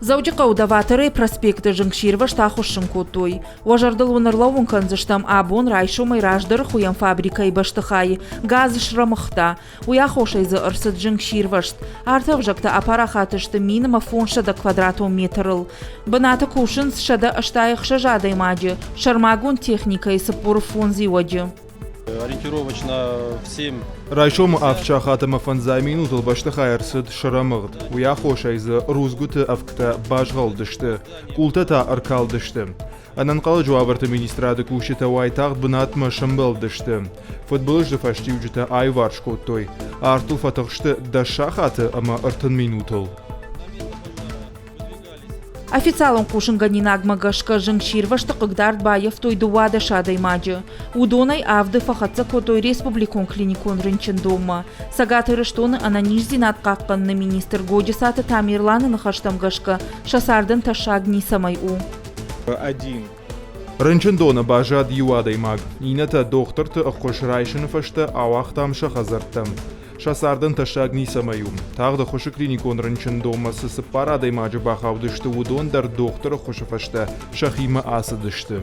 Зауджи қаудаватыры проспекты жыңширва штахушын котуй. Важардыл вынырлауын канзыштам абон райшумай раждыр хуян фабрикай баштыхай. Газ шрамыхта. Уяхошайзы ырсыд жыңширвашт. Артық жақта апарахатышты минима фоншада квадратометрл. Быната кушын шада ыштайықша жадаймаджы. Шармагун техникай сапур фонзиваджы. Ориентировочно в 7. Райшом авча хатама фанзай минутал баштахай ырсыд шрамыгд. Уяхошайзы рузгуты авкта бажгалдышты. Култата аркалдышты. Ананқалы жуабарты министрады кушита уайтағд бынатма шымбалдышты. Футболыжды фаштивджита айвар шкоттой. Артыл фатықшты даша хаты ама ыртын минутал. Официалом кушын ганинагмагашка жыңширвашты қыгдард байев тойдуада шадаймаджы. Удонай авды фахатса котой республикон клиникон рынчын дома. Сагаты рыштоны ананижзин атқаққанны министр Годисаты Тамирланы нахаштамгашка шасардын ташагни самай у. Один. Рынчын дона бажад юадаймаг. Ината докторты ыққош райшыны фашты ауақтамша хазарттам. Шасардын ташагни самаюм. Тағды қошы клиникон рынчын домасы сыппар адаймаджы бақаудышты удон дар доктор қошы фашты шахима асыдышты.